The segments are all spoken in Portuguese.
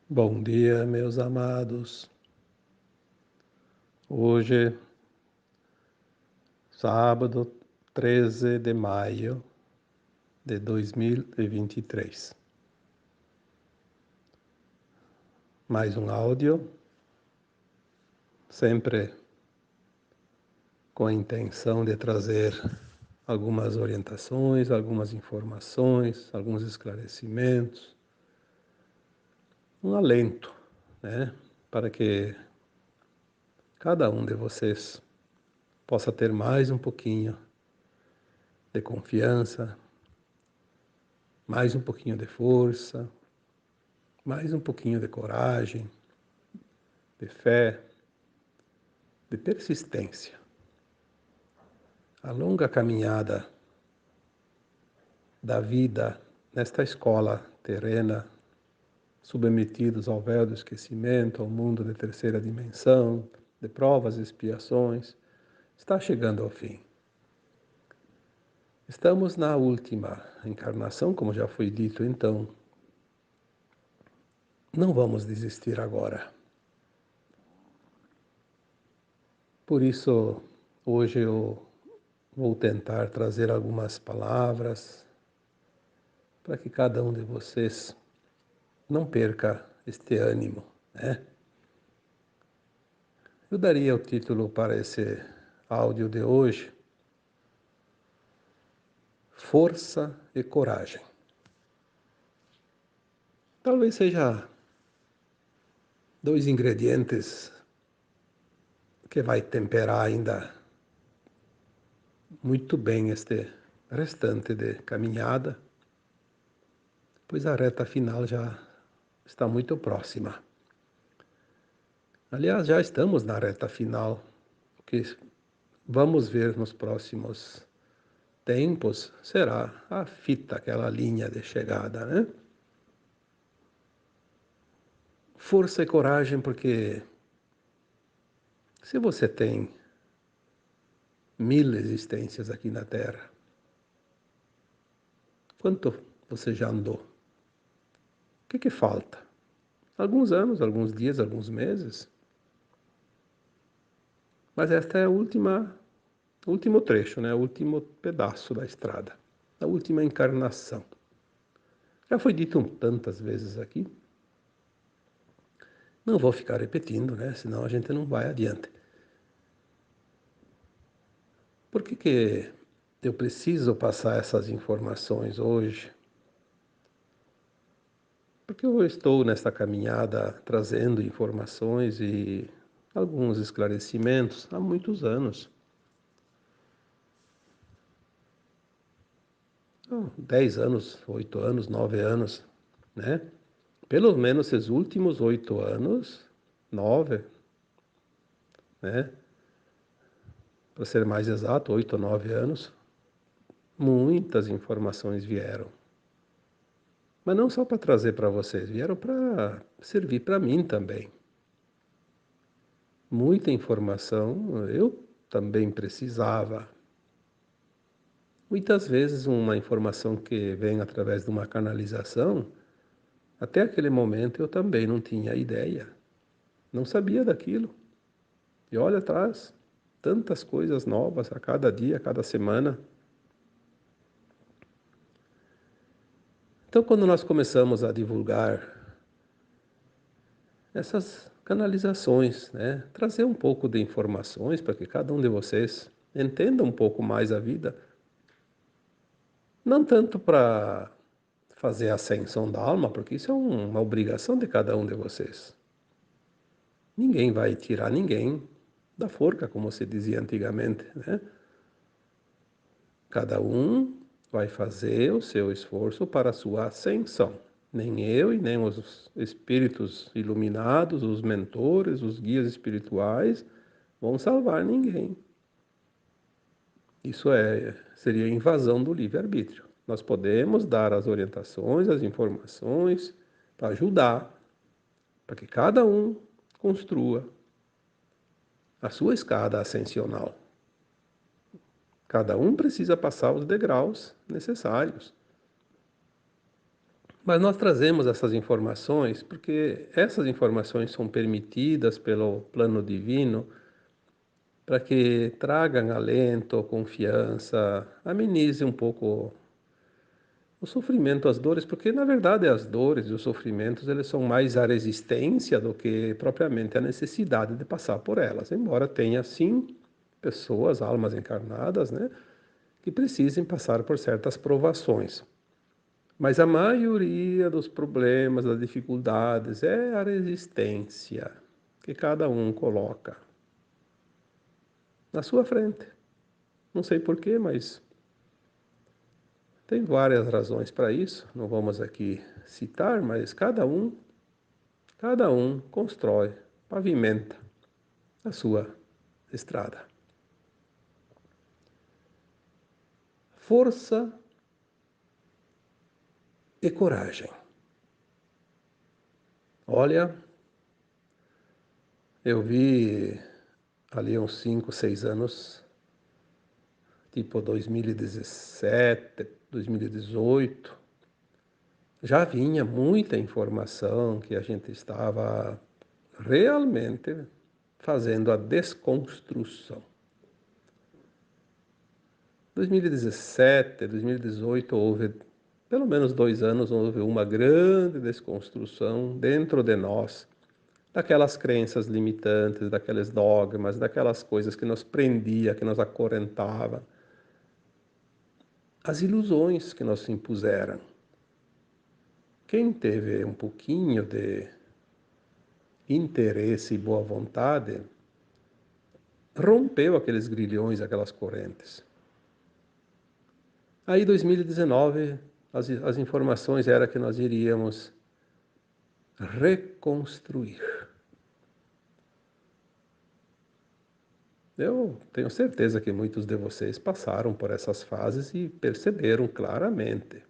Bom dia, meus amados. Hoje, sábado 13 de maio de 2023. Mais um áudio, sempre com a intenção de trazer algumas orientações, algumas informações, alguns esclarecimentos, um alento, né, para que cada um de vocês possa ter mais um pouquinho de confiança, mais um pouquinho de força, mais um pouquinho de coragem, de fé, de persistência. A longa caminhada da vida nesta escola terrena, submetidos ao véu do esquecimento, ao mundo de terceira dimensão, de provas e expiações, está chegando ao fim. Estamos na última encarnação, como já foi dito, então não vamos desistir agora. Por isso, hoje eu vou tentar trazer algumas palavras para que cada um de vocês não perca este ânimo, né? Eu daria o título para esse áudio de hoje: Força e Coragem. Talvez seja dois ingredientes que vai temperar ainda muito bem este restante de caminhada, pois a reta final já está muito próxima. Aliás, já estamos na reta final. O que vamos ver nos próximos tempos será a fita, aquela linha de chegada, né? Força e coragem, porque se você tem 1000 existências aqui na Terra, quanto você já andou? O que falta? Alguns anos, alguns dias, alguns meses? Mas esta é o último trecho, né? O último pedaço da estrada, a última encarnação. Já foi dito tantas vezes aqui, não vou ficar repetindo, né? Senão a gente não vai adiante. Por que eu preciso passar essas informações hoje? Porque eu estou nesta caminhada trazendo informações e alguns esclarecimentos há muitos anos. 10 anos, 8 anos, 9 anos, né? Pelo menos esses últimos 8 anos, 9, né? Para ser mais exato, 8 ou 9 anos, muitas informações vieram. Mas não só para trazer para vocês, vieram para servir para mim também. Muita informação eu também precisava. Muitas vezes uma informação que vem através de uma canalização, até aquele momento eu também não tinha ideia, não sabia daquilo. E olha atrás, tantas coisas novas a cada dia, a cada semana. Então, quando nós começamos a divulgar essas canalizações, né, trazer um pouco de informações para que cada um de vocês entenda um pouco mais a vida, não tanto para fazer a ascensão da alma, porque isso é uma obrigação de cada um de vocês. Ninguém vai tirar ninguém da forca, como se dizia antigamente, né? Cada um vai fazer o seu esforço para a sua ascensão. Nem eu e nem os espíritos iluminados, os mentores, os guias espirituais vão salvar ninguém. Isso seria invasão do livre-arbítrio. Nós podemos dar as orientações, as informações para ajudar, para que cada um construa a sua escada ascensional. Cada um precisa passar os degraus necessários. Mas nós trazemos essas informações porque essas informações são permitidas pelo plano divino para que tragam alento, confiança, amenize um pouco o sofrimento, as dores, porque na verdade as dores e os sofrimentos eles são mais a resistência do que propriamente a necessidade de passar por elas, embora tenha sim pessoas, almas encarnadas, né, que precisem passar por certas provações. Mas a maioria dos problemas, das dificuldades, é a resistência que cada um coloca na sua frente. Não sei porquê, mas tem várias razões para isso. Não vamos aqui citar, mas cada um constrói, pavimenta a sua estrada. Força e coragem. Olha, eu vi ali uns 5, 6 anos, tipo 2017, 2018, já vinha muita informação que a gente estava realmente fazendo a desconstrução. 2017, 2018 houve, pelo menos 2 anos, houve uma grande desconstrução dentro de nós, daquelas crenças limitantes, daqueles dogmas, daquelas coisas que nos prendia, que nos acorrentava, as ilusões que nos impuseram. Quem teve um pouquinho de interesse e boa vontade, rompeu aqueles grilhões, aquelas correntes. Aí, 2019, as informações eram que nós iríamos reconstruir. Eu tenho certeza que muitos de vocês passaram por essas fases e perceberam claramente.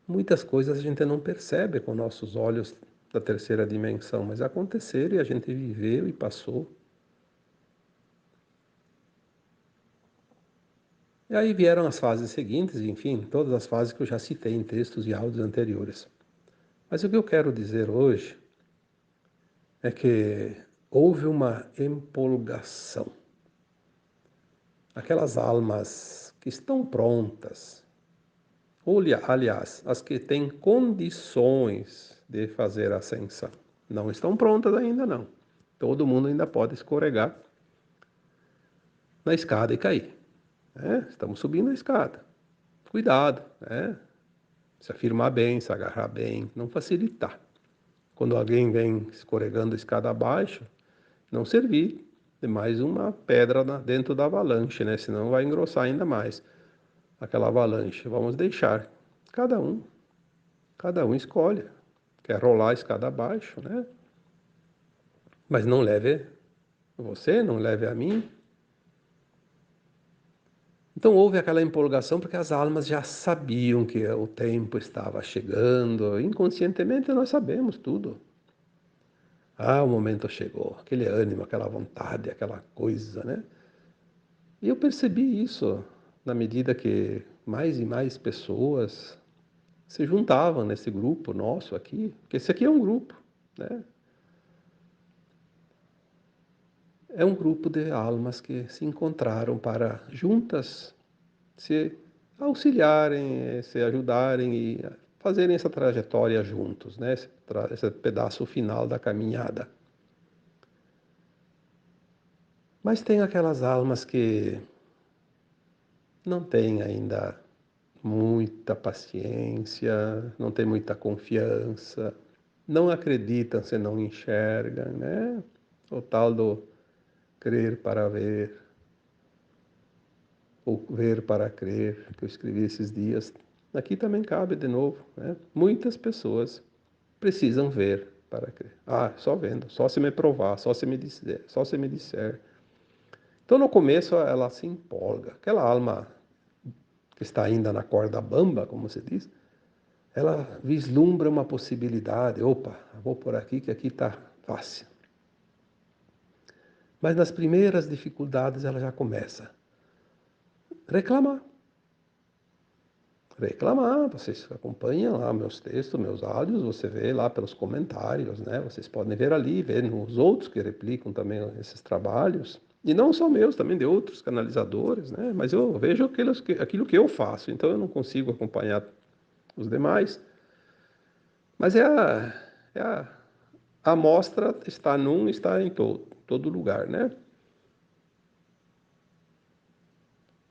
Muitas coisas a gente não percebe com nossos olhos da terceira dimensão, mas aconteceram e a gente viveu e passou. E aí vieram as fases seguintes, enfim, todas as fases que eu já citei em textos e áudios anteriores. Mas o que eu quero dizer hoje é que houve uma empolgação. Aquelas almas que estão prontas, ou aliás, as que têm condições de fazer a ascensão, não estão prontas ainda não. Todo mundo ainda pode escorregar na escada e cair. Né? Estamos subindo a escada. Cuidado, né? Se afirmar bem, se agarrar bem, não facilitar. Quando alguém vem escorregando a escada abaixo, não servir de mais uma pedra dentro da avalanche, né? Senão vai engrossar ainda mais aquela avalanche. Vamos deixar cada um, cada um escolhe. Quer rolar a escada abaixo, né? Mas não leve você, não leve a mim. Então houve aquela empolgação porque as almas já sabiam que o tempo estava chegando. Inconscientemente nós sabemos tudo. Ah, o momento chegou, aquele ânimo, aquela vontade, aquela coisa, né? E eu percebi isso na medida que mais e mais pessoas se juntavam nesse grupo nosso aqui, porque esse aqui é um grupo, né? É um grupo de almas que se encontraram para juntas se auxiliarem, se ajudarem e fazerem essa trajetória juntos, né? Esse pedaço final da caminhada. Mas tem aquelas almas que não têm ainda muita paciência, não têm muita confiança, não acreditam se não enxergam, né? O tal do crer para ver, ou ver para crer, que eu escrevi esses dias. Aqui também cabe de novo, né? Muitas pessoas precisam ver para crer. Ah, só vendo, só se me provar, só se me disser, só se me disser. Então no começo ela se empolga, aquela alma que está ainda na corda bamba, como se diz, ela vislumbra uma possibilidade. Opa, vou por aqui que aqui está fácil. Mas nas primeiras dificuldades ela já começa a reclamar. reclamar, vocês acompanham lá meus textos, meus áudios, você vê lá pelos comentários, né? Vocês podem ver ali, ver nos outros que replicam também esses trabalhos. E não só meus, também de outros canalizadores, né? Mas eu vejo aquilo que eu faço, então eu não consigo acompanhar os demais. Mas a amostra está em todo lugar, né?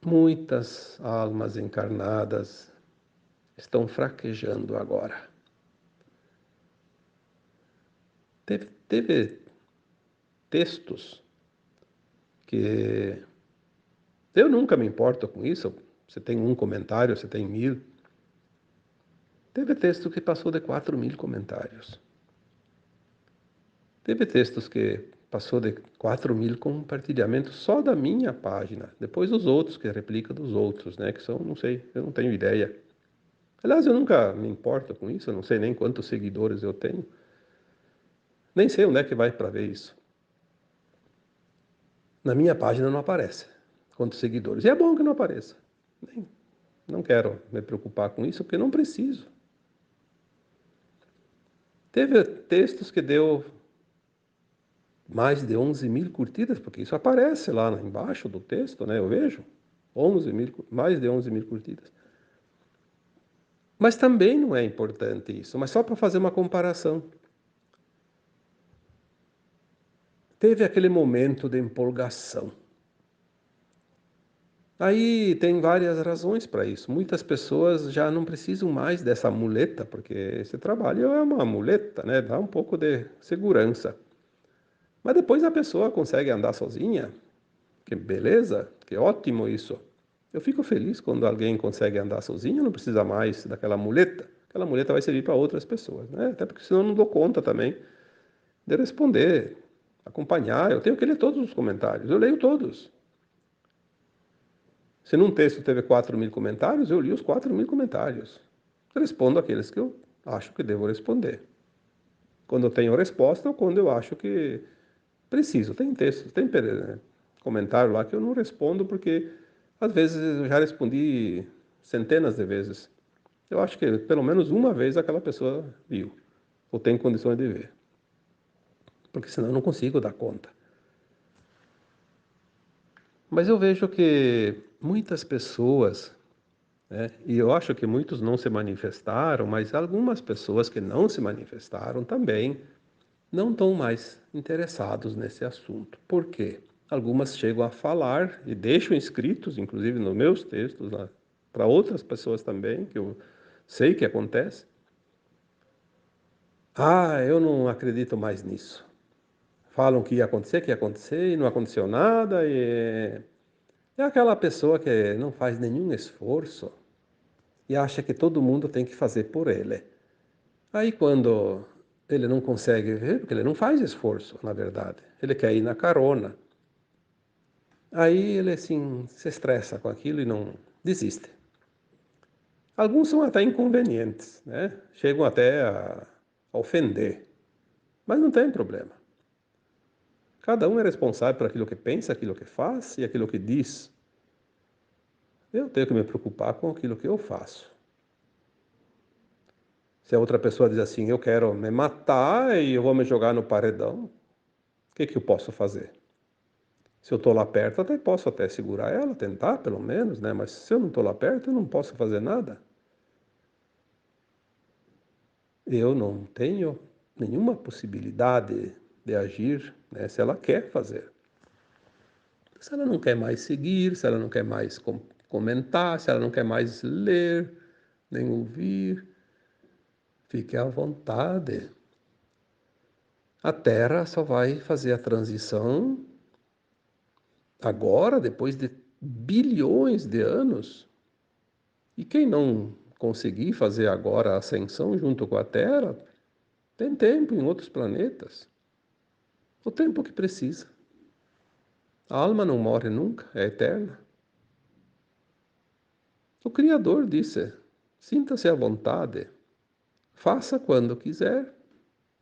Muitas almas encarnadas estão fraquejando agora. Teve textos que eu nunca me importo com isso. Você tem um comentário, você tem 1000. Teve texto que passou de 4000 comentários. Teve textos que passou de 4000 compartilhamentos só da minha página. Depois os outros que replicam dos outros, né? Que são, não sei, eu não tenho ideia. Aliás, eu nunca me importo com isso. Eu não sei nem quantos seguidores eu tenho. Nem sei onde é que vai para ver isso. Na minha página não aparece quantos seguidores. E é bom que não apareça. Não quero me preocupar com isso, porque não preciso. Teve textos que deu mais de 11.000 curtidas, porque isso aparece lá embaixo do texto, né? Eu vejo 11.000, mais de 11.000 curtidas. Mas também não é importante isso, mas só para fazer uma comparação. Teve aquele momento de empolgação. Aí tem várias razões para isso. Muitas pessoas já não precisam mais dessa muleta, porque esse trabalho é uma muleta, né? Dá um pouco de segurança. Mas depois a pessoa consegue andar sozinha. Que beleza, que ótimo isso. Eu fico feliz quando alguém consegue andar sozinho, não precisa mais daquela muleta. Aquela muleta vai servir para outras pessoas, né? Até porque senão eu não dou conta também de responder, acompanhar. Eu tenho que ler todos os comentários, eu leio todos. Se num texto teve 4000 comentários, eu li os 4000 comentários. Respondo aqueles que eu acho que devo responder. Quando eu tenho resposta ou quando eu acho que preciso. Tem texto, tem comentário lá que eu não respondo porque às vezes eu já respondi centenas de vezes. Eu acho que pelo menos uma vez aquela pessoa viu ou tem condições de ver. Porque senão eu não consigo dar conta. Mas eu vejo que muitas pessoas, né, e eu acho que muitos não se manifestaram, mas algumas pessoas que não se manifestaram também não estão mais interessados nesse assunto. Por quê? Algumas chegam a falar e deixam escritos, inclusive nos meus textos, para outras pessoas também, que eu sei que acontece. Ah, eu não acredito mais nisso. Falam que ia acontecer e não aconteceu nada. E é aquela pessoa que não faz nenhum esforço e acha que todo mundo tem que fazer por ele. Aí quando ele não consegue ver, porque ele não faz esforço, na verdade, ele quer ir na carona. Aí ele assim se estressa com aquilo e não desiste. Alguns são até inconvenientes, né? Chegam até a ofender, mas não tem problema. Cada um é responsável por aquilo que pensa, aquilo que faz e aquilo que diz. Eu tenho que me preocupar com aquilo que eu faço. Se a outra pessoa diz assim, eu quero me matar e eu vou me jogar no paredão, o que eu posso fazer? Se eu estou lá perto, até posso até segurar ela, tentar pelo menos, né? Mas se eu não estou lá perto, eu não posso fazer nada. Eu não tenho nenhuma possibilidade de agir, né, se ela quer fazer. Se ela não quer mais seguir, se ela não quer mais comentar, se ela não quer mais ler, nem ouvir, fique à vontade. A Terra só vai fazer a transição agora, depois de bilhões de anos. E quem não conseguir fazer agora a ascensão junto com a Terra, tem tempo em outros planetas. O tempo que precisa. A alma não morre nunca, é eterna. O Criador disse: sinta-se à vontade, faça quando quiser,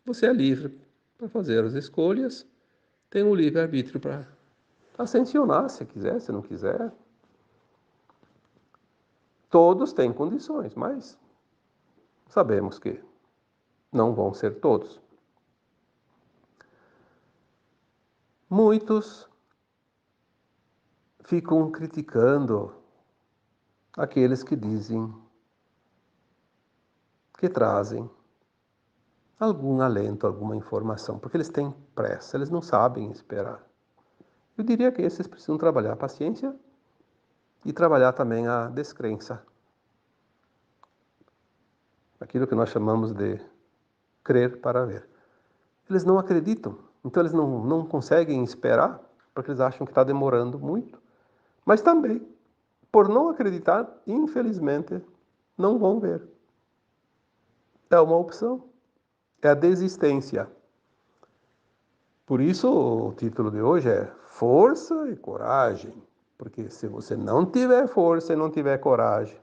você é livre para fazer as escolhas, tem o livre-arbítrio para ascensionar se quiser, se não quiser. Todos têm condições, mas sabemos que não vão ser todos. Muitos ficam criticando aqueles que dizem, que trazem algum alento, alguma informação, porque eles têm pressa, eles não sabem esperar. Eu diria que esses precisam trabalhar a paciência e trabalhar também a descrença. Aquilo que nós chamamos de crer para ver. Eles não acreditam, então eles não conseguem esperar, porque eles acham que está demorando muito. Mas também, por não acreditar, infelizmente, não vão ver. É uma opção. É a desistência. Por isso, o título de hoje é Força e Coragem. Porque se você não tiver força e não tiver coragem,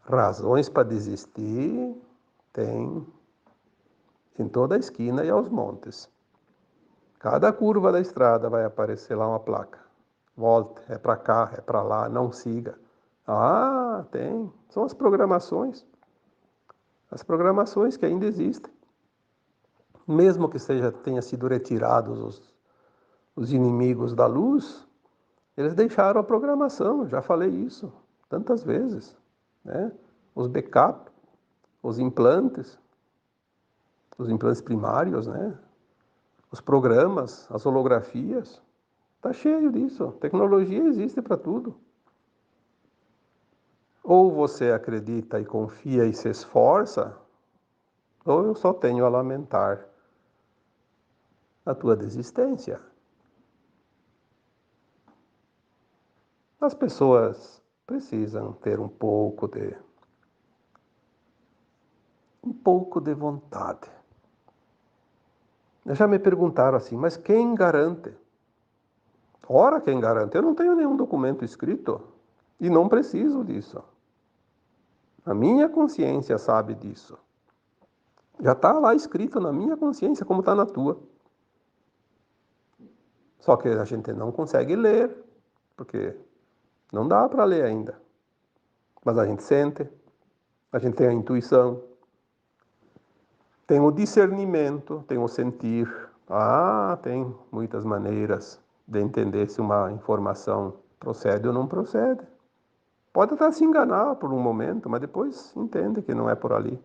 razões para desistir tem em toda a esquina e aos montes. Cada curva da estrada vai aparecer lá uma placa. Volte, é para cá, é para lá, não siga. Ah, tem. São as programações. As programações que ainda existem. Mesmo que tenha sido retirados os inimigos da luz, eles deixaram a programação, já falei isso tantas vezes, né? Os backup, os implantes primários, né? Os programas, as holografias, tá cheio disso. Tecnologia existe para tudo. Ou você acredita e confia e se esforça, ou eu só tenho a lamentar a tua desistência. As pessoas precisam ter um pouco de vontade. Já me perguntaram assim, mas quem garante? Ora, quem garante? Eu não tenho nenhum documento escrito e não preciso disso. A minha consciência sabe disso. Já está lá escrito na minha consciência, como está na tua. Só que a gente não consegue ler, porque não dá para ler ainda. Mas a gente sente, a gente tem a intuição, tem o discernimento, tem o sentir. Ah, tem muitas maneiras de entender se uma informação procede ou não procede. Pode até se enganar por um momento, mas depois entende que não é por ali.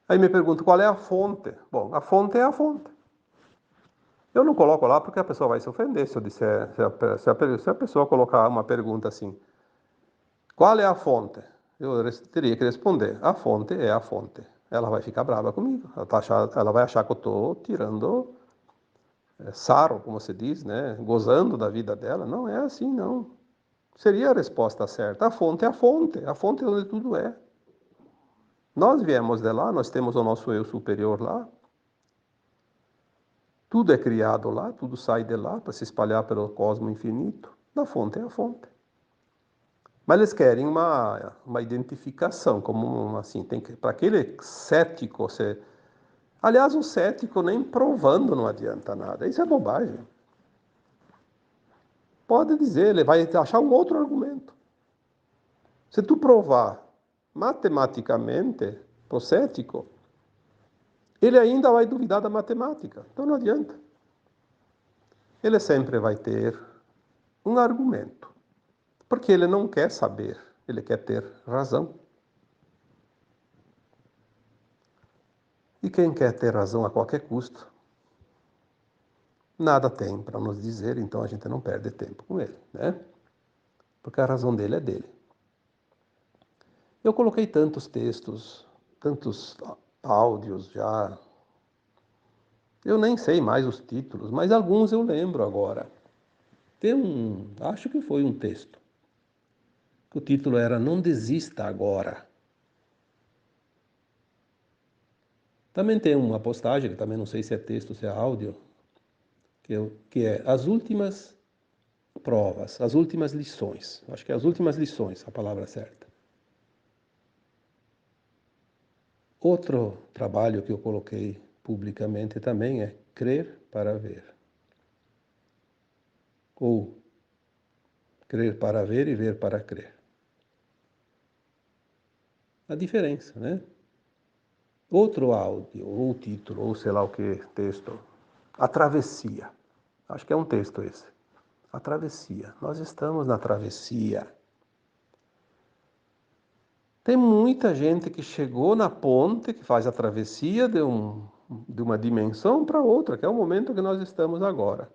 Aí me pergunto, qual é a fonte? Bom, a fonte é a fonte. Eu não coloco lá porque a pessoa vai se ofender se eu disser, se a pessoa colocar uma pergunta assim, qual é a fonte? Eu teria que responder, a fonte é a fonte. Ela vai ficar brava comigo, ela vai achar que eu estou tirando sarro, como se diz, né? Gozando da vida dela. Não é assim, não. Seria a resposta certa. A fonte é a fonte é onde tudo é. Nós viemos de lá, nós temos o nosso eu superior lá. Tudo é criado lá, tudo sai de lá para se espalhar pelo cosmo infinito. A fonte é a fonte. Mas eles querem uma identificação, como assim, tem que, para aquele cético, você... Aliás, o cético nem provando não adianta nada. Isso é bobagem. Pode dizer, ele vai achar um outro argumento. Se tu provar matematicamente para o cético, ele ainda vai duvidar da matemática. Então não adianta. Ele sempre vai ter um argumento. Porque ele não quer saber, ele quer ter razão. E quem quer ter razão a qualquer custo, nada tem para nos dizer, então a gente não perde tempo com ele, né? Porque a razão dele é dele. Eu coloquei tantos textos, tantos áudios já. Eu nem sei mais os títulos, mas alguns eu lembro agora. Acho que foi um texto, que o título era Não Desista Agora. Também tem uma postagem, que também não sei se é texto ou se é áudio, que é As Últimas Provas, As Últimas Lições. Acho que é As Últimas Lições, a palavra certa. Outro trabalho que eu coloquei publicamente também é Crer para Ver. Ou Crer para ver e ver para crer. A diferença, né? Outro áudio, ou título, ou sei lá o que, texto. A travessia. Acho que é um texto esse. A travessia. Nós estamos na travessia. Tem muita gente que chegou na ponte, que faz a travessia de uma dimensão para outra, que é o momento que nós estamos agora.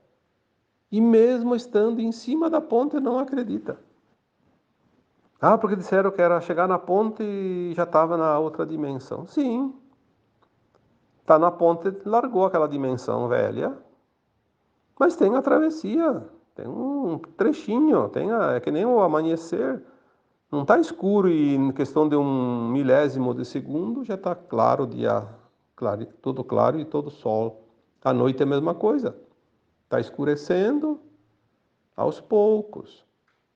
E mesmo estando em cima da ponte, não acredita. Ah, porque disseram que era chegar na ponte e já estava na outra dimensão. Sim, está na ponte, largou aquela dimensão velha, mas tem a travessia, tem um trechinho, é que nem o amanhecer. Não está escuro e em questão de um milésimo de segundo já está claro o dia, claro, todo claro e todo sol. À noite é a mesma coisa. Está escurecendo aos poucos.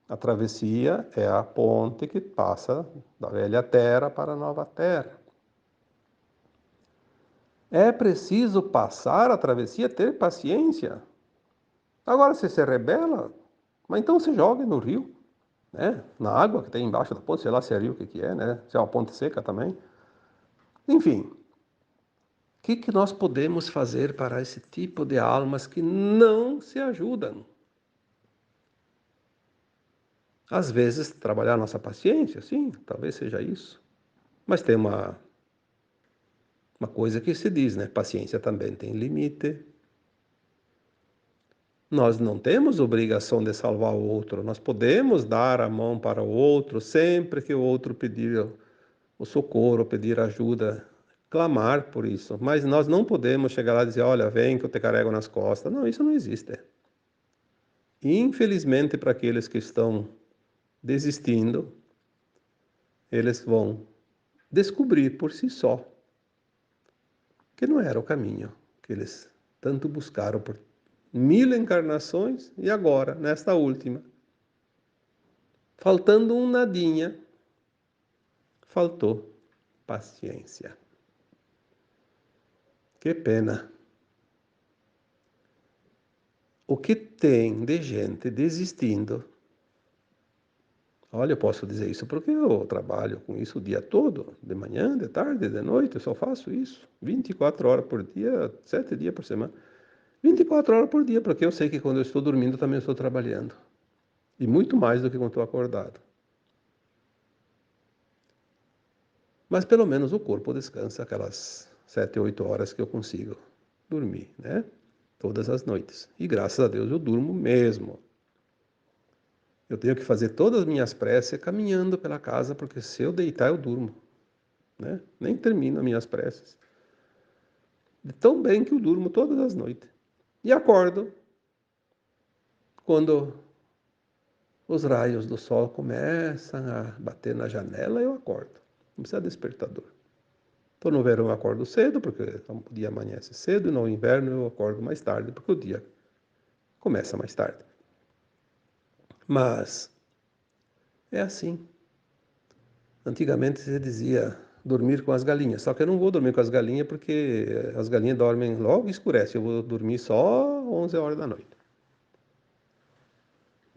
A travessia é a ponte que passa da velha terra para a nova terra. É preciso passar a travessia, ter paciência. Agora, se você rebela, mas então se jogue no rio, né? Na água que tem embaixo da ponte, sei lá se é rio, o que é, né? Se é uma ponte seca também. Enfim, o que nós podemos fazer para esse tipo de almas que não se ajudam? Às vezes, trabalhar nossa paciência, sim, talvez seja isso. Mas tem uma coisa que se diz, né? Paciência também tem limite. Nós não temos obrigação de salvar o outro. Nós podemos dar a mão para o outro sempre que o outro pedir o socorro, pedir ajuda, clamar por isso. Mas nós não podemos chegar lá e dizer, olha, vem que eu te carrego nas costas. Não, isso não existe. Infelizmente, para aqueles que estão desistindo, eles vão descobrir por si só que não era o caminho que eles tanto buscaram por 1000 encarnações e agora, nesta última, faltando um nadinha, faltou paciência. Que pena. O que tem de gente desistindo? Olha, eu posso dizer isso porque eu trabalho com isso o dia todo, de manhã, de tarde, de noite, eu só faço isso. 24 horas por dia, 7 dias por semana. 24 horas por dia, porque eu sei que quando eu estou dormindo também estou trabalhando. E muito mais do que quando estou acordado. Mas pelo menos o corpo descansa aquelas 7, 8 horas que eu consigo dormir, né? Todas as noites. E graças a Deus eu durmo mesmo. Eu tenho que fazer todas as minhas preces caminhando pela casa, porque se eu deitar eu durmo, né? Nem termino as minhas preces. De tão bem que eu durmo todas as noites. E acordo quando os raios do sol começam a bater na janela, eu acordo. Não precisa de despertador. Então no verão eu acordo cedo, porque o dia amanhece cedo, e no inverno eu acordo mais tarde, porque o dia começa mais tarde. Mas é assim. Antigamente se dizia dormir com as galinhas, só que eu não vou dormir com as galinhas porque as galinhas dormem logo e escurece, eu vou dormir só 11 horas da noite.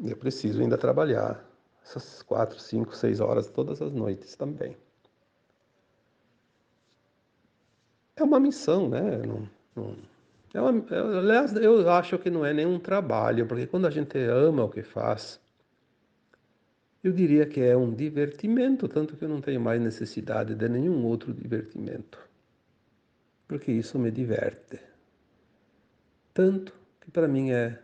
Eu preciso ainda trabalhar essas 4, 5, 6 horas todas as noites também. É uma missão, né? Aliás, eu acho que não é nenhum trabalho, porque quando a gente ama o que faz, eu diria que é um divertimento, tanto que eu não tenho mais necessidade de nenhum outro divertimento, porque isso me diverte. Tanto que para mim é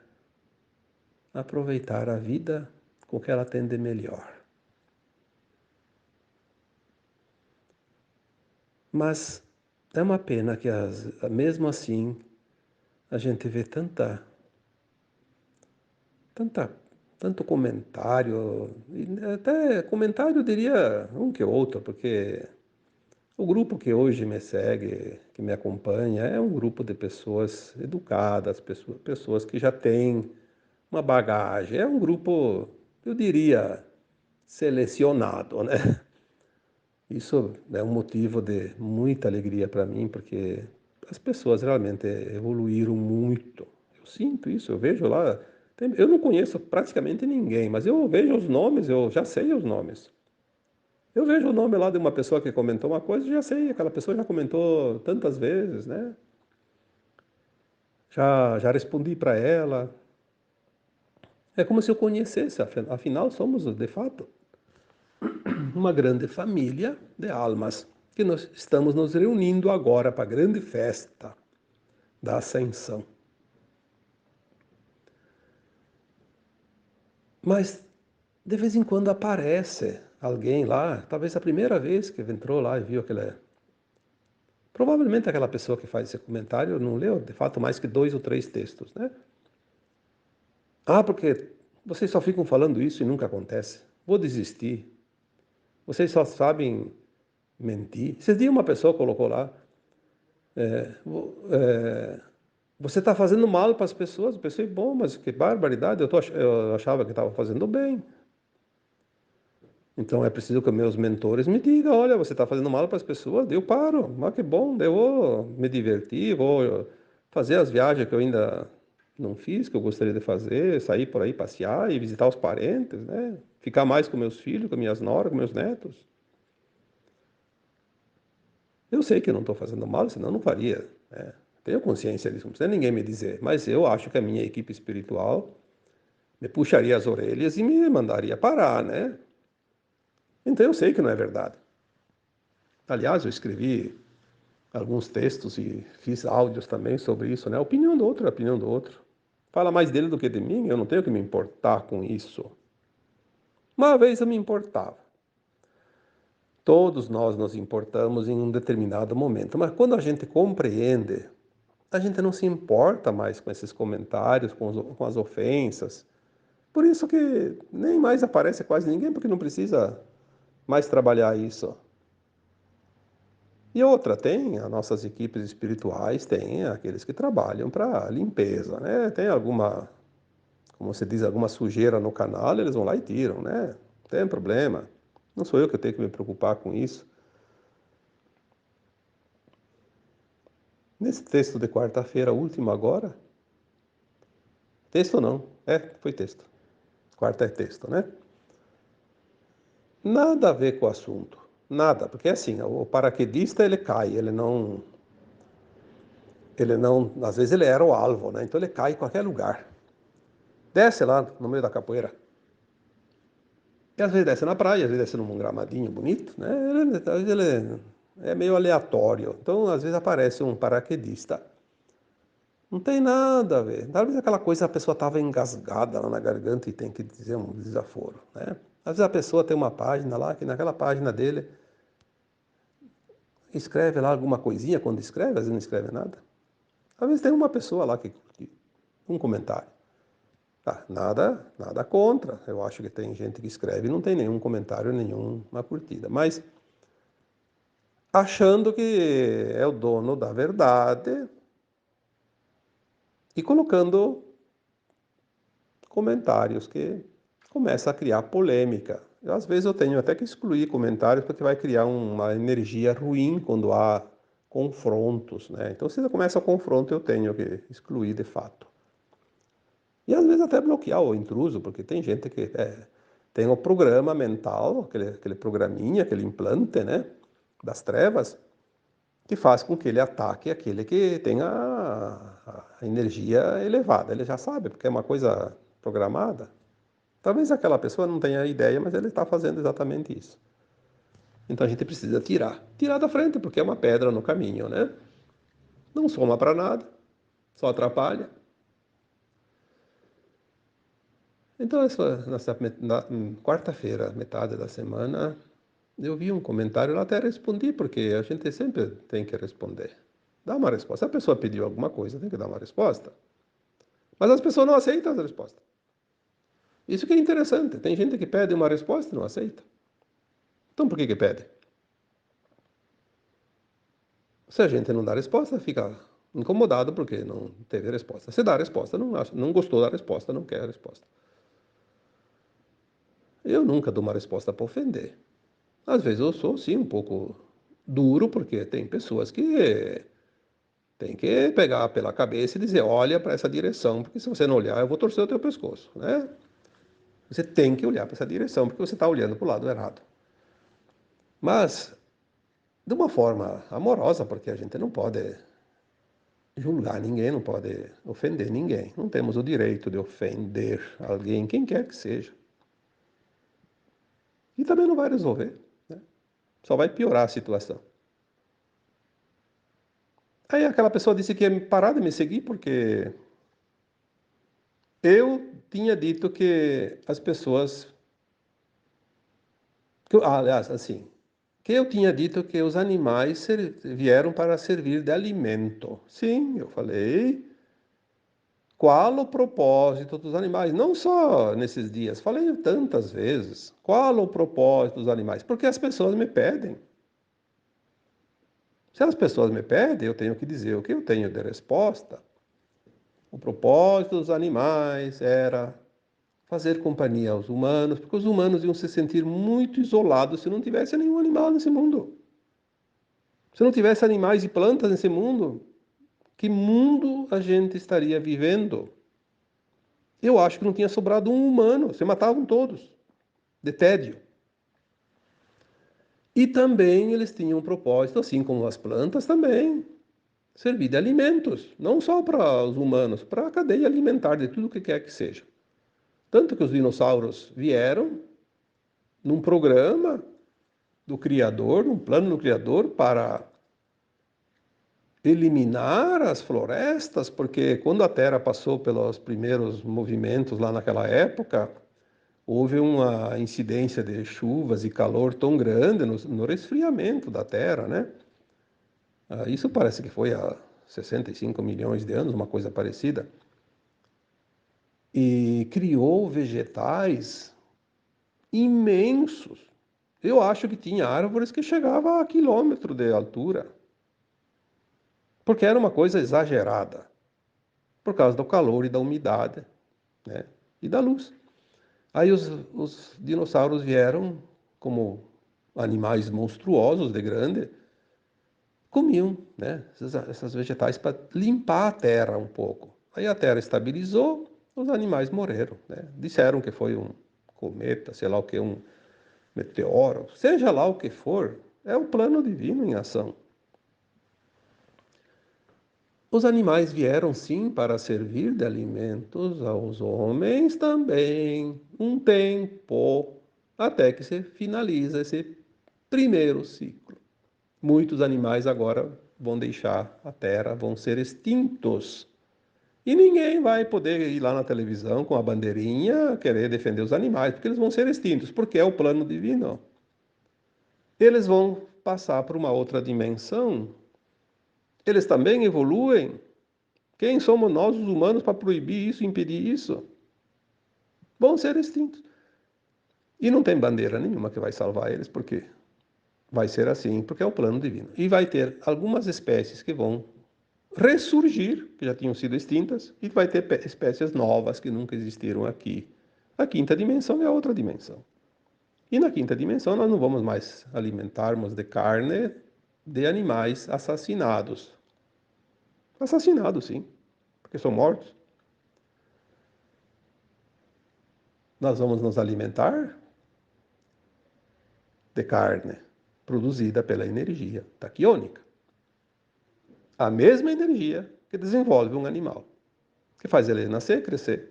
aproveitar a vida com o que ela tem de melhor. Mas é uma pena que mesmo assim a gente vê tanta, tanto comentário, e até comentário eu diria um que outro, porque o grupo que hoje me segue, que me acompanha, é um grupo de pessoas educadas, pessoas que já têm uma bagagem. É um grupo, eu diria, selecionado, né? Isso é um motivo de muita alegria para mim, porque as pessoas realmente evoluíram muito. Eu sinto isso, eu vejo lá. Eu não conheço praticamente ninguém, mas eu vejo os nomes, eu já sei os nomes. Eu vejo o nome lá de uma pessoa que comentou uma coisa, já sei, aquela pessoa já comentou tantas vezes, né? Já respondi para ela. É como se eu conhecesse, afinal somos, de fato, uma grande família de almas que nós estamos nos reunindo agora para a grande festa da Ascensão. Mas de vez em quando aparece alguém lá, talvez a primeira vez que entrou lá e viu aquele. Provavelmente aquela pessoa que faz esse comentário não leu, de fato, mais que 2 ou 3 textos, né? Ah, porque vocês só ficam falando isso e nunca acontece. Vou desistir. Vocês só sabem mentir. Esses dias uma pessoa colocou lá, é, você está fazendo mal para as pessoas. Eu pensei, bom, mas que barbaridade, eu achava que estava fazendo bem. Então é preciso que meus mentores me digam, olha, você está fazendo mal para as pessoas, daí eu paro, mas que bom, daí eu vou me divertir, vou fazer as viagens que eu ainda não fiz, que eu gostaria de fazer, sair por aí, passear e visitar os parentes, né? Ficar mais com meus filhos, com minhas noras, com meus netos. Eu sei que eu não estou fazendo mal, senão eu não faria, né? Tenho consciência disso, não precisa ninguém me dizer, mas eu acho que a minha equipe espiritual me puxaria as orelhas e me mandaria parar, né? Então eu sei que não é verdade. Aliás, eu escrevi alguns textos e fiz áudios também sobre isso, né? A opinião do outro é a opinião do outro. Fala mais dele do que de mim, eu não tenho que me importar com isso. Uma vez eu me importava. Todos nós nos importamos em um determinado momento, mas quando a gente compreende, a gente não se importa mais com esses comentários, com as ofensas. Por isso que nem mais aparece quase ninguém, porque não precisa mais trabalhar isso. E outra, tem as nossas equipes espirituais, tem aqueles que trabalham para limpeza, né? Tem alguma, como você diz, alguma sujeira no canal, eles vão lá e tiram, né? Não tem problema. Não sou eu que tenho que me preocupar com isso. Nesse texto de quarta-feira, último agora, texto não, foi texto. Quarta é texto, né? Nada a ver com o assunto. Nada, porque assim, o paraquedista ele cai, às vezes ele era o alvo, né? Então ele cai em qualquer lugar. Desce lá no meio da capoeira. E às vezes desce na praia, às vezes desce num gramadinho bonito, né? Às vezes ele é meio aleatório. Então, às vezes aparece um paraquedista. Não tem nada a ver. Talvez aquela coisa a pessoa estava engasgada lá na garganta e tem que dizer um desaforo, né? Às vezes a pessoa tem uma página lá, que naquela página dele escreve lá alguma coisinha quando escreve, às vezes não escreve nada. Às vezes tem uma pessoa lá que um comentário. Tá, nada contra. Eu acho que tem gente que escreve e não tem nenhum comentário, nenhuma curtida. Mas achando que é o dono da verdade e colocando comentários que começa a criar polêmica. Às vezes eu tenho até que excluir comentários porque vai criar uma energia ruim quando há confrontos, né? Então, se começa o confronto, eu tenho que excluir de fato. E às vezes até bloquear o intruso, porque tem gente que tem o programa mental, aquele programinha, aquele implante, né, das trevas, que faz com que ele ataque aquele que tem a energia elevada. Ele já sabe, porque é uma coisa programada. Talvez aquela pessoa não tenha ideia, mas ele está fazendo exatamente isso. Então a gente precisa tirar da frente, porque é uma pedra no caminho, né? Não soma para nada, só atrapalha. Então, na quarta-feira, metade da semana, eu vi um comentário, eu até respondi, porque a gente sempre tem que responder. Dá uma resposta. Se a pessoa pediu alguma coisa, tem que dar uma resposta. Mas as pessoas não aceitam as respostas. Isso que é interessante. Tem gente que pede uma resposta e não aceita. Então, por que que pede? Se a gente não dá resposta, fica incomodado porque não teve resposta. Se dá a resposta, não gostou da resposta, não quer a resposta. Eu nunca dou uma resposta para ofender. Às vezes eu sou, sim, um pouco duro, porque tem pessoas que Tem que pegar pela cabeça e dizer, olha para essa direção, porque se você não olhar, eu vou torcer o teu pescoço, né? Você tem que olhar para essa direção, porque você está olhando para o lado errado. Mas, de uma forma amorosa, porque a gente não pode julgar ninguém, não pode ofender ninguém. Não temos o direito de ofender alguém, quem quer que seja. E também não vai resolver, né? Só vai piorar a situação. Aí aquela pessoa disse que ia parar de me seguir porque eu tinha dito que as pessoas... aliás, assim, que eu tinha dito que os animais vieram para servir de alimento. Sim, eu falei. Qual o propósito dos animais? Não só nesses dias, falei tantas vezes. Qual o propósito dos animais? Porque as pessoas me pedem. Se as pessoas me pedem, eu tenho que dizer o que eu tenho de resposta. O propósito dos animais era fazer companhia aos humanos, porque os humanos iam se sentir muito isolados se não tivesse nenhum animal nesse mundo. Se não tivesse animais e plantas nesse mundo, que mundo a gente estaria vivendo? Eu acho que não tinha sobrado um humano, se matavam todos, de tédio. E também eles tinham um propósito, assim como as plantas também, servir de alimentos, não só para os humanos, para a cadeia alimentar de tudo que quer que seja. Tanto que os dinossauros vieram num programa do Criador, num plano do Criador para eliminar as florestas, porque quando a Terra passou pelos primeiros movimentos lá naquela época, houve uma incidência de chuvas e calor tão grande no resfriamento da Terra, né? Isso parece que foi há 65 milhões de anos, uma coisa parecida. E criou vegetais imensos. Eu acho que tinha árvores que chegavam a quilômetro de altura, porque era uma coisa exagerada, por causa do calor e da umidade, né? E da luz. Aí os dinossauros vieram como animais monstruosos de grande, comiam, né, essas vegetais para limpar a terra um pouco. Aí a terra estabilizou, os animais morreram, né? Disseram que foi um cometa, sei lá o que, um meteoro, seja lá o que for, é o plano divino em ação. Os animais vieram sim para servir de alimentos aos homens também, um tempo, até que se finaliza esse primeiro ciclo. Muitos animais agora vão deixar a Terra, vão ser extintos. E ninguém vai poder ir lá na televisão com a bandeirinha querer defender os animais, porque eles vão ser extintos, porque é o plano divino. Eles vão passar para uma outra dimensão. Eles também evoluem. Quem somos nós, os humanos, para proibir isso, impedir isso? Vão ser extintos. E não tem bandeira nenhuma que vai salvar eles, porque vai ser assim, porque é o plano divino. E vai ter algumas espécies que vão ressurgir, que já tinham sido extintas, e vai ter espécies novas que nunca existiram aqui. A quinta dimensão é a outra dimensão. E na quinta dimensão nós não vamos mais alimentarmos de carne de animais assassinados. Assassinados, sim, porque são mortos. Nós vamos nos alimentar de carne produzida pela energia taquiônica. A mesma energia que desenvolve um animal, que faz ele nascer, crescer.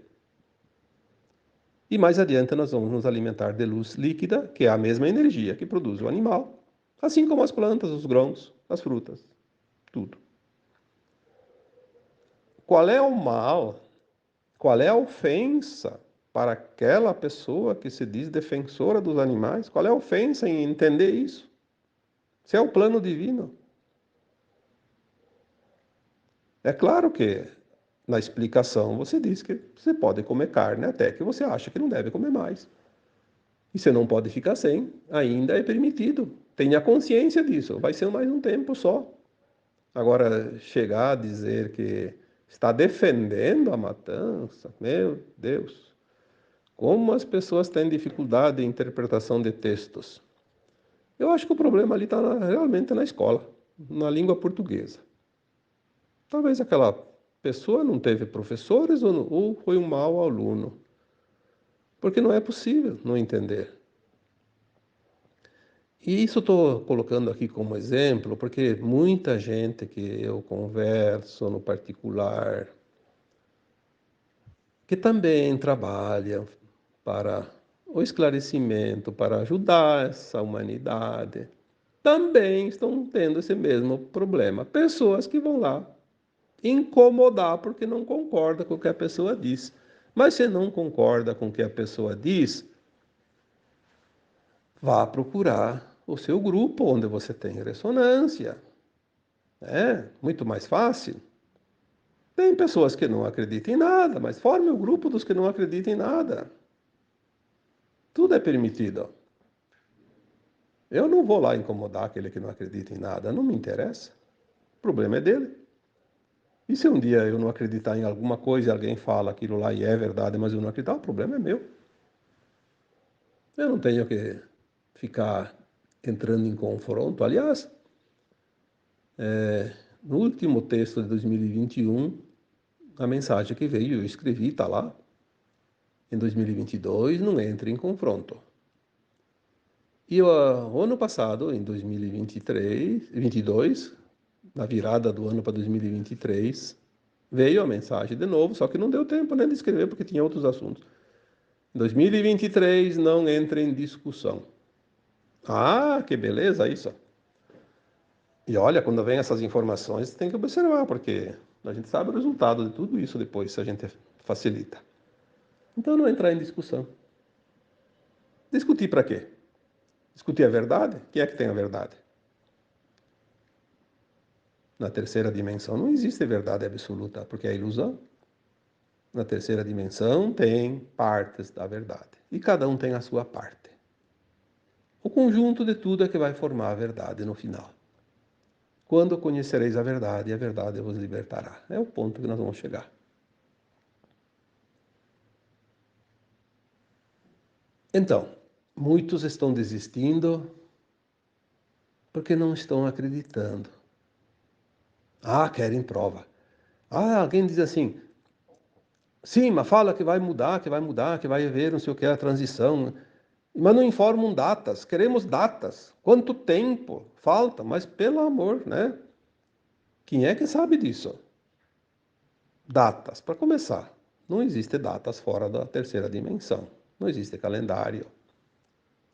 E mais adiante nós vamos nos alimentar de luz líquida, que é a mesma energia que produz o animal, assim como as plantas, os grãos, as frutas, tudo. Qual é o mal? Qual é a ofensa para aquela pessoa que se diz defensora dos animais? Qual é a ofensa em entender isso? Se é o plano divino. É claro que na explicação você diz que você pode comer carne até que você acha que não deve comer mais. E você não pode ficar sem, ainda é permitido. Tenha consciência disso, vai ser mais um tempo só. Agora, chegar a dizer que está defendendo a matança, meu Deus, como as pessoas têm dificuldade em interpretação de textos. Eu acho que o problema ali está realmente na escola, na língua portuguesa. Talvez aquela pessoa não teve professores ou foi um mau aluno. Porque não é possível não entender. E isso estou colocando aqui como exemplo, porque muita gente que eu converso no particular, que também trabalha para o esclarecimento, para ajudar essa humanidade, também estão tendo esse mesmo problema. Pessoas que vão lá incomodar porque não concorda com o que a pessoa diz. Mas se não concorda com o que a pessoa diz, vá procurar o seu grupo onde você tem ressonância. É muito mais fácil. Tem pessoas que não acreditam em nada, mas forme o grupo dos que não acreditam em nada. Tudo é permitido. Eu não vou lá incomodar aquele que não acredita em nada, não me interessa. O problema é dele. E se um dia eu não acreditar em alguma coisa e alguém fala aquilo lá e é verdade, mas eu não acreditar, o problema é meu. Eu não tenho que ficar entrando em confronto. Aliás, no último texto de 2021, a mensagem que veio, eu escrevi, está lá. Em 2022, não entre em confronto. E o ano passado, em 2023, 22, na virada do ano para 2023, veio a mensagem de novo, só que não deu tempo nem de escrever porque tinha outros assuntos. 2023, não entre em discussão. Ah, que beleza isso. E olha, quando vem essas informações, tem que observar, porque a gente sabe o resultado de tudo isso depois, se a gente facilita. Então, não entrar em discussão. Discutir para quê? Discutir a verdade? Quem é que tem a verdade? Na terceira dimensão não existe verdade absoluta, porque é ilusão. Na terceira dimensão tem partes da verdade. E cada um tem a sua parte. O conjunto de tudo é que vai formar a verdade no final. Quando conhecereis a verdade vos libertará. É o ponto que nós vamos chegar. Então, muitos estão desistindo porque não estão acreditando. Ah, querem prova. Ah, alguém diz assim, sim, mas fala que vai mudar, que vai mudar, que vai haver não sei o que, a transição. Mas não informam datas, queremos datas. Quanto tempo falta? Mas pelo amor, né? Quem é que sabe disso? Datas, para começar. Não existe datas fora da terceira dimensão. Não existe calendário.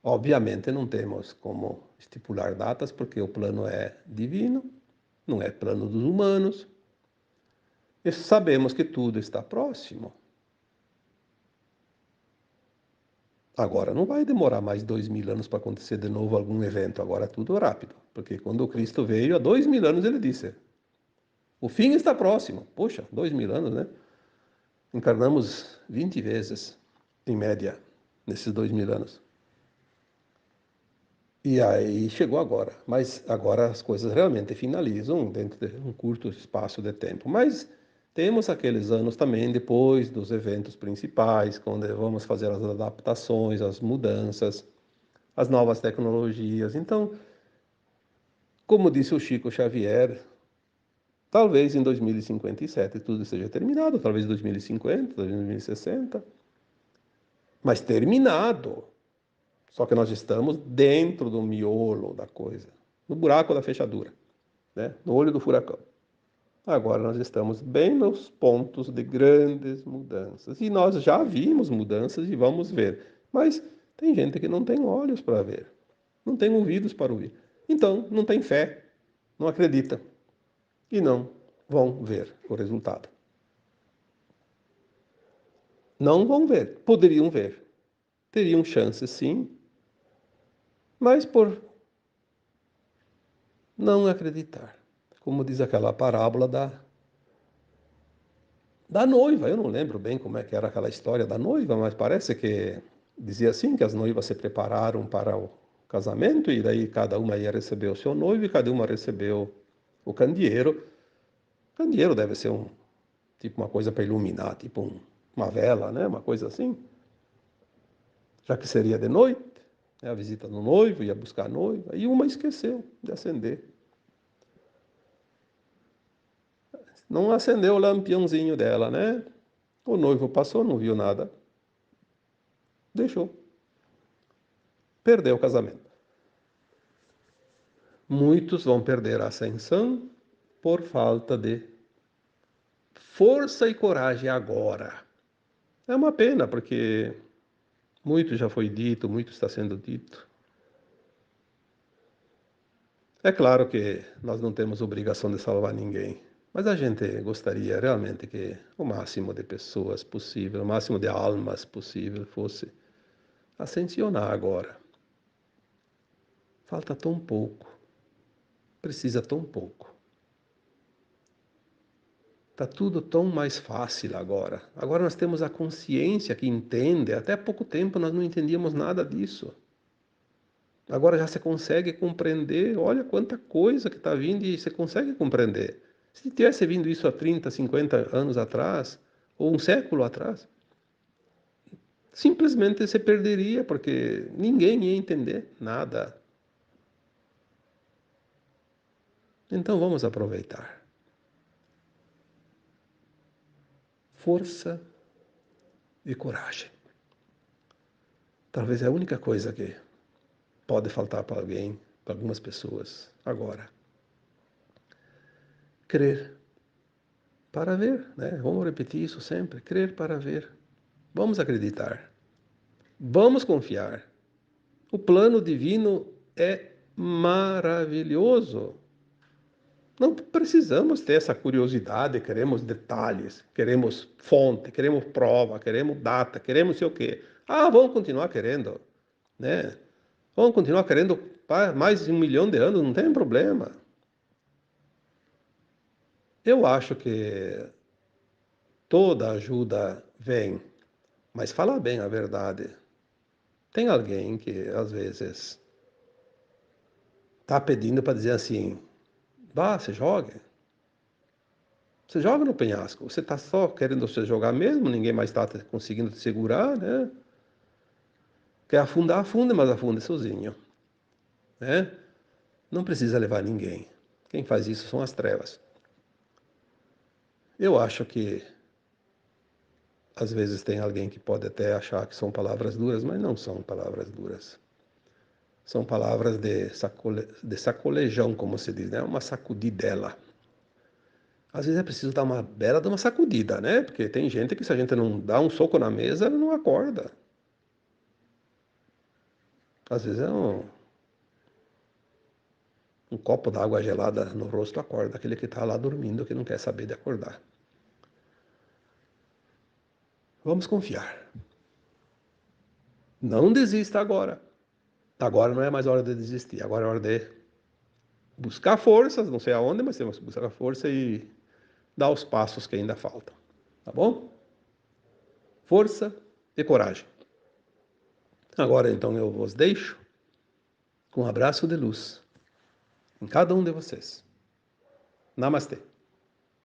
Obviamente não temos como estipular datas, porque o plano é divino, não é plano dos humanos. E sabemos que tudo está próximo. Agora, não vai demorar mais 2000 anos para acontecer de novo algum evento. Agora é tudo rápido. Porque quando o Cristo veio, há 2000 anos ele disse: o fim está próximo. Poxa, 2000 anos, né? Encarnamos 20 vezes, em média, nesses 2000 anos. E aí chegou agora. Mas agora as coisas realmente finalizam dentro de um curto espaço de tempo. Mas temos aqueles anos também depois dos eventos principais, quando vamos fazer as adaptações, as mudanças, as novas tecnologias. Então, como disse o Chico Xavier, talvez em 2057 tudo esteja terminado, talvez em 2050, talvez em 2060, mas terminado. Só que nós estamos dentro do miolo da coisa, no buraco da fechadura, né? No olho do furacão. Agora nós estamos bem nos pontos de grandes mudanças. E nós já vimos mudanças e vamos ver. Mas tem gente que não tem olhos para ver, não tem ouvidos para ouvir. Então, não tem fé, não acredita e não vão ver o resultado. Não vão ver, poderiam ver. Teriam chance sim, mas por não acreditar. Como diz aquela parábola da noiva. Eu não lembro bem como é que era aquela história da noiva, mas parece que dizia assim que as noivas se prepararam para o casamento e daí cada uma ia receber o seu noivo e cada uma recebeu o candeeiro. O candeeiro deve ser tipo uma coisa para iluminar, tipo uma vela, né? Uma coisa assim. Já que seria de noite, né? A visita do noivo, ia buscar a noiva, e uma esqueceu de acender. não acendeu o lampiãozinho dela, né? O noivo passou, não viu nada, deixou, perdeu o casamento. Muitos vão perder a ascensão por falta de força e coragem agora. É uma pena, porque muito já foi dito, muito está sendo dito. É claro que nós não temos obrigação de salvar ninguém, mas a gente gostaria realmente que o máximo de pessoas possível, o máximo de almas possível fosse ascensionar agora. Falta tão pouco, precisa tão pouco. Está tudo tão mais fácil agora. Agora nós temos a consciência que entende. Até há pouco tempo nós não entendíamos nada disso. Agora já se consegue compreender. Olha quanta coisa que está vindo e você consegue compreender. Se tivesse vindo isso há 30, 50 anos atrás, ou um século atrás, simplesmente se perderia, porque ninguém ia entender nada. Então vamos aproveitar. Força e coragem. Talvez é a única coisa que pode faltar para alguém, para algumas pessoas, agora. Crer para ver, né? Vamos repetir isso sempre: crer para ver. Vamos acreditar. Vamos confiar. O plano divino é maravilhoso. Não precisamos ter essa curiosidade, queremos detalhes, queremos fonte, queremos prova, queremos data, queremos sei o quê. Ah, vamos continuar querendo, né? Vamos continuar querendo mais de 1 milhão de anos, não tem problema. Eu acho que toda ajuda vem, mas fala bem a verdade. Tem alguém que às vezes está pedindo para dizer assim: vá, se jogue. Você joga no penhasco. Você está só querendo se jogar mesmo, ninguém mais está conseguindo te segurar, né? Quer afundar, afunde, mas afunde sozinho, né? Não precisa levar ninguém. Quem faz isso são as trevas. Eu acho que às vezes tem alguém que pode até achar que são palavras duras, mas não são palavras duras. São palavras de sacolejão, como se diz, né? Uma sacudidela. Às vezes é preciso dar uma bela de uma sacudida, né? Porque tem gente que se a gente não dá um soco na mesa, ela não acorda. Às vezes é um copo d'água gelada no rosto acorda aquele que está lá dormindo, que não quer saber de acordar. Vamos confiar. Não desista agora. Agora não é mais hora de desistir. Agora é hora de buscar forças, não sei aonde, mas temos que buscar força e dar os passos que ainda faltam. Tá bom? Força e coragem. Agora então eu vos deixo com um abraço de luz em cada um de vocês. Namastê.